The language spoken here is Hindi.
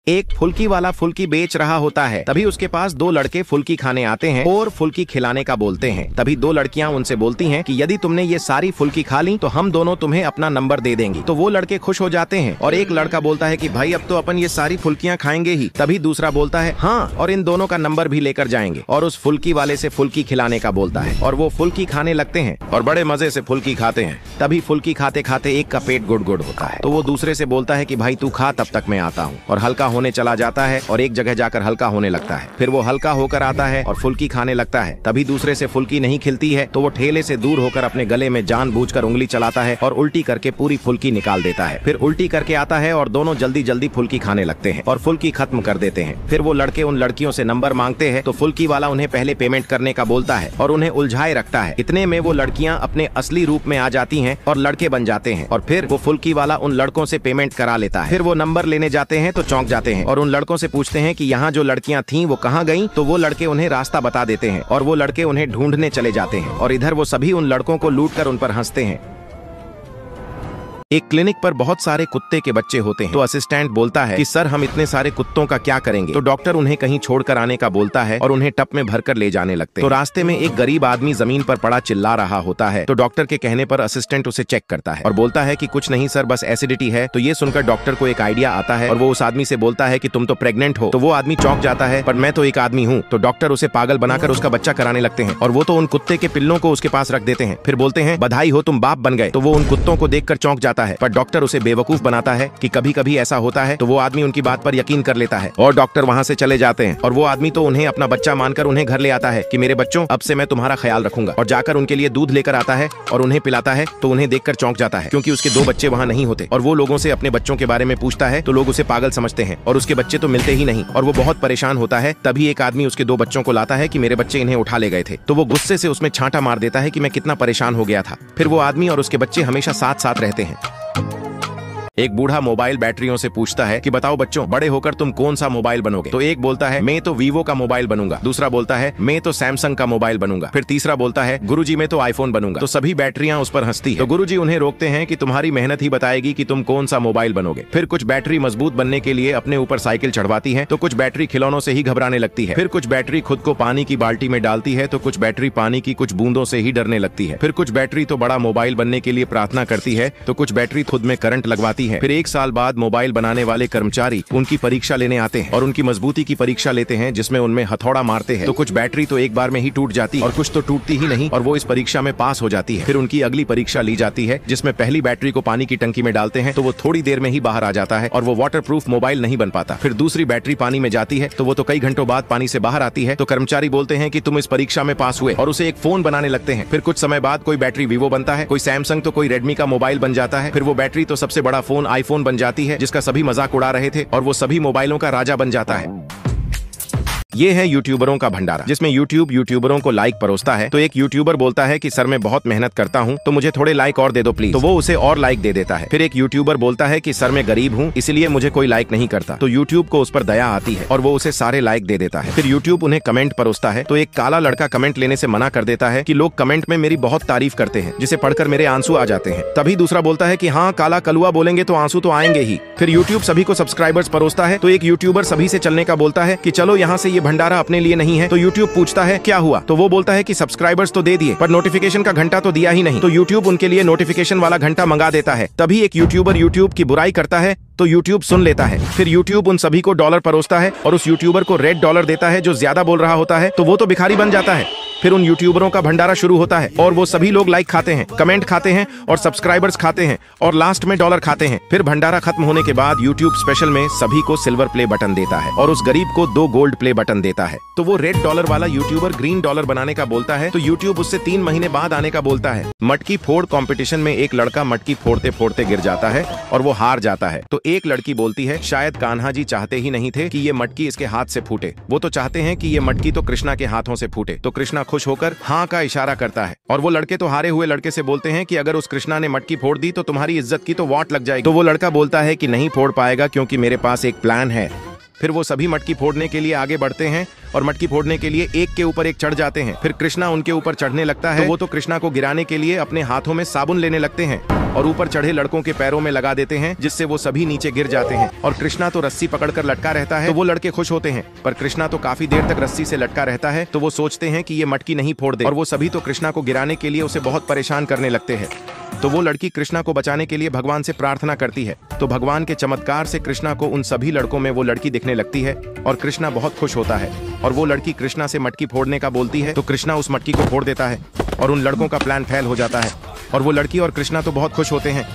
एक फुल्की वाला फुल्की बेच रहा होता है। तभी उसके पास दो लड़के फुल्की खाने आते हैं और फुल्की खिलाने का बोलते हैं। तभी दो लड़कियां उनसे बोलती हैं कि यदि तुमने ये सारी फुल्की खा ली तो हम दोनों तुम्हें अपना नंबर दे देंगे। तो वो लड़के खुश हो जाते हैं और एक लड़का बोलता है कि भाई अब तो अपन ये सारी फुल्कियां खाएंगे ही। तभी दूसरा बोलता है हाँ, और इन दोनों का नंबर भी लेकर जाएंगे, और उस फुल्की वाले से फुल्की खिलाने का बोलता है। और वो फुल्की खाने लगते हैं और बड़े मजे से फुल्की खाते हैं। तभी फुल्की खाते खाते एक का पेट गुड़ गुड़ होता है। तो वो दूसरे से बोलता है कि भाई तू खा, तब तक मैं आता हूँ। और हल्का होने चला जाता है और एक जगह जाकर हल्का होने लगता है। फिर वो हल्का होकर आता है और फुल्की खाने लगता है। तभी दूसरे से फुल्की नहीं खिलती है तो वो ठेले से दूर होकर अपने गले में जानबूझकर उंगली चलाता है और उल्टी करके पूरी फुल्की निकाल देता है। फिर उल्टी करके आता है और दोनों जल्दी जल्दी फुल्की खाने लगते हैं और फुल्की खत्म कर देते हैं। फिर वो लड़के उन लड़कियों से नंबर मांगते हैं तो फुल्की वाला उन्हें पहले पेमेंट करने का बोलता है और उन्हें उलझाए रखता है। इतने में वो लड़कियां अपने असली रूप में आ जाती हैं और लड़के बन जाते हैं। और फिर वो फुल्की वाला उन लड़कों से पेमेंट करा लेता है। फिर वो नंबर लेने जाते हैं तो चौंक जाते हैं और उन लड़कों से पूछते हैं कि यहाँ जो लड़कियां थीं वो कहाँ गईं। तो वो लड़के उन्हें रास्ता बता देते हैं और वो लड़के उन्हें ढूंढने चले जाते हैं। और इधर वो सभी उन लड़कों को लूटकर उन पर हंसते हैं। एक क्लिनिक पर बहुत सारे कुत्ते के बच्चे होते हैं। तो असिस्टेंट बोलता है कि सर हम इतने सारे कुत्तों का क्या करेंगे। तो डॉक्टर उन्हें कहीं छोड़कर आने का बोलता है और उन्हें टप में भरकर ले जाने लगते हैं। तो रास्ते में एक गरीब आदमी जमीन पर पड़ा चिल्ला रहा होता है। तो डॉक्टर के कहने पर असिस्टेंट उसे चेक करता है और बोलता है कि कुछ नहीं सर, बस एसिडिटी है। तो ये सुनकर डॉक्टर को एक आइडिया आता है और वो उस आदमी से बोलता है कि तुम तो प्रेग्नेंट हो। तो वो आदमी चौंक जाता है, पर मैं तो एक आदमी हूँ। तो डॉक्टर उसे पागल बनाकर उसका बच्चा कराने लगते हैं और वो तो उन कुत्ते के पिल्लों को उसके पास रख देते हैं। फिर बोलते हैं बधाई हो, तुम बाप बन गए। तो वो उन कुत्तों को देखकर चौंक जाता है, पर डॉक्टर उसे बेवकूफ बनाता है कि कभी कभी ऐसा होता है। तो वो आदमी उनकी बात पर यकीन कर लेता है और डॉक्टर वहाँ से चले जाते हैं। और वो आदमी तो उन्हें अपना बच्चा मानकर उन्हें घर ले आता है कि मेरे बच्चों अब से मैं तुम्हारा ख्याल रखूंगा। और जाकर उनके लिए दूध लेकर आता है और उन्हें पिलाता है। तो उन्हें देखकर चौंक जाता है क्योंकि उसके दो बच्चे वहाँ नहीं होते। और वो लोगों से अपने बच्चों के बारे में पूछता है तो लोग उसे पागल समझते हैं और उसके बच्चे तो मिलते ही नहीं और वो बहुत परेशान होता है। तभी एक आदमी उसके दो बच्चों को लाता है कि मेरे बच्चे इन्हें उठा ले गए थे। तो वो गुस्से से उसमें छांटा मार देता है कि मैं कितना परेशान हो गया था। फिर वो आदमी और उसके बच्चे हमेशा साथ साथ रहते हैं। एक बूढ़ा मोबाइल बैटरियों से पूछता है कि बताओ बच्चों, बड़े होकर तुम कौन सा मोबाइल बनोगे। तो एक बोलता है मैं तो वीवो का मोबाइल बनूंगा। दूसरा बोलता है मैं तो सैमसंग का मोबाइल बनूंगा। फिर तीसरा बोलता है गुरुजी मैं तो आईफोन बनूंगा। तो सभी बैटरियां उस पर हंसती है। तो गुरुजी उन्हें रोकते हैं कि तुम्हारी मेहनत ही बताएगी कि तुम कौन सा मोबाइल बनोगे। फिर कुछ बैटरी मजबूत बनने के लिए अपने ऊपर साइकिल चढ़वाती है, तो कुछ बैटरी खिलौनों से ही घबराने लगती है। फिर कुछ बैटरी खुद को पानी की बाल्टी में डालती है, तो कुछ बैटरी पानी की कुछ बूंदों से ही डरने लगती है। फिर कुछ बैटरी तो बड़ा मोबाइल बनने के लिए प्रार्थना करती है, तो कुछ बैटरी खुद में करंट लगवाती है। फिर एक साल बाद मोबाइल बनाने वाले कर्मचारी उनकी परीक्षा लेने आते हैं और उनकी मजबूती की परीक्षा लेते हैं, जिसमें उनमें हथौड़ा मारते हैं। तो कुछ बैटरी तो एक बार में ही टूट जाती और कुछ तो टूटती ही नहीं और वो इस परीक्षा में पास हो जाती है। फिर उनकी अगली परीक्षा ली जाती है, जिसमें पहली बैटरी को पानी की टंकी में डालते हैं तो वो थोड़ी देर में ही बाहर आ जाता है और वो वाटरप्रूफ मोबाइल नहीं बन पाता। फिर दूसरी बैटरी पानी में जाती है तो वो तो कई घंटों बाद पानी से बाहर आती है। तो कर्मचारी बोलते हैं कि तुम इस परीक्षा में पास हुए और उसे एक फोन बनाने लगते हैं। फिर कुछ समय बाद कोई बैटरी वीवो बनता है, कोई सैमसंग तो कोई रेडमी का मोबाइल बन जाता है। फिर वो बैटरी तो सबसे बड़ा फोन आईफोन बन जाती है, जिसका सभी मजाक उड़ा रहे थे और वो सभी मोबाइलों का राजा बन जाता है। ये है यूट्यूबरों का भंडारा, जिसमें यूट्यूब यूट्यूबरों को लाइक परोसता है। तो एक यूट्यूबर बोलता है कि सर मैं बहुत मेहनत करता हूँ तो मुझे थोड़े लाइक और दे दो प्लीज। तो वो उसे और लाइक दे देता है। फिर एक यूट्यूबर बोलता है कि सर मैं गरीब हूँ इसलिए मुझे कोई लाइक नहीं करता। तो यूट्यूब को उस पर दया आती है और वो उसे सारे लाइक दे देता है। फिर यूट्यूब उन्हें कमेंट परोसता है। तो एक काला लड़का कमेंट लेने से मना कर देता है कि लोग कमेंट में मेरी बहुत तारीफ करते हैं, जिसे पढ़कर मेरे आंसू आ जाते हैं। तभी दूसरा बोलता है कि हाँ, काला कलुआ बोलेंगे तो आंसू तो आएंगे ही। फिर यूट्यूब सभी को सब्सक्राइबर्स परोसता है। तो एक यूट्यूबर सभी से चलने का बोलता है कि चलो यहाँ से ये भंडारा अपने लिए नहीं है। तो YouTube पूछता है क्या हुआ। तो वो बोलता है कि सब्सक्राइबर्स तो दे दिए पर नोटिफिकेशन का घंटा तो दिया ही नहीं। तो YouTube उनके लिए नोटिफिकेशन वाला घंटा मंगा देता है। तभी एक यूट्यूबर YouTube की बुराई करता है तो YouTube सुन लेता है। फिर YouTube उन सभी को डॉलर परोसता है और उस यूट्यूबर को रेड डॉलर देता है जो ज्यादा बोल रहा होता है। तो वो तो भिखारी बन जाता है। फिर उन यूट्यूबरों का भंडारा शुरू होता है और वो सभी लोग लाइक खाते हैं, कमेंट खाते हैं और सब्सक्राइबर्स खाते हैं और लास्ट में डॉलर खाते हैं। फिर भंडारा खत्म होने के बाद यूट्यूब स्पेशल में सभी को सिल्वर प्ले बटन देता है और उस गरीब को 2 गोल्ड प्ले बटन देता है। तो वो रेड डॉलर वाला यूट्यूबर ग्रीन डॉलर बनाने का बोलता है। तो यूट्यूब उससे 3 महीने बाद आने का बोलता है। मटकी फोड़ कंपटीशन में एक लड़का मटकी फोड़ते फोड़ते गिर जाता है और वो हार जाता है। तो एक लड़की बोलती है शायद कान्हा जी चाहते ही नहीं थे कि ये मटकी इसके हाथ से फूटे, वो तो चाहते हैं कि ये मटकी तो कृष्णा के हाथों से फूटे। तो कृष्णा खुश होकर हाँ का इशारा करता है और वो लड़के तो हारे हुए लड़के से बोलते हैं कि अगर उस कृष्णा ने मटकी फोड़ दी तो तुम्हारी इज्जत की तो वाट लग जाएगी। तो वो लड़का बोलता है कि नहीं फोड़ पाएगा क्योंकि मेरे पास एक प्लान है। फिर वो सभी मटकी फोड़ने के लिए आगे बढ़ते हैं और मटकी फोड़ने के लिए एक के ऊपर एक चढ़ जाते हैं। फिर कृष्णा उनके ऊपर चढ़ने लगता है तो वो तो कृष्णा को गिराने के लिए अपने हाथों में साबुन लेने लगते हैं और ऊपर चढ़े लड़कों के पैरों में लगा देते हैं, जिससे वो सभी नीचे गिर जाते हैं। और कृष्णा तो रस्सी पकड़कर लटका रहता है, तो वो लड़के खुश होते हैं, पर कृष्णा तो काफी देर तक रस्सी से लटका रहता है, तो वो सोचते हैं कि ये मटकी नहीं फोड़ दे, और वो सभी तो कृष्णा को गिराने के लिए उसे बहुत परेशान करने लगते हैं। तो वो लड़की कृष्णा को बचाने के लिए भगवान से प्रार्थना करती है। तो भगवान के चमत्कार से कृष्णा को उन सभी लड़कों में वो लड़की दिखने लगती है और कृष्णा बहुत खुश होता है। और वो लड़की कृष्णा से मटकी फोड़ने का बोलती है, तो कृष्णा उस मटकी को फोड़ देता है और उन लड़कों का प्लान फेल हो जाता है। और वो लड़की और कृष्णा तो बहुत खुश होते हैं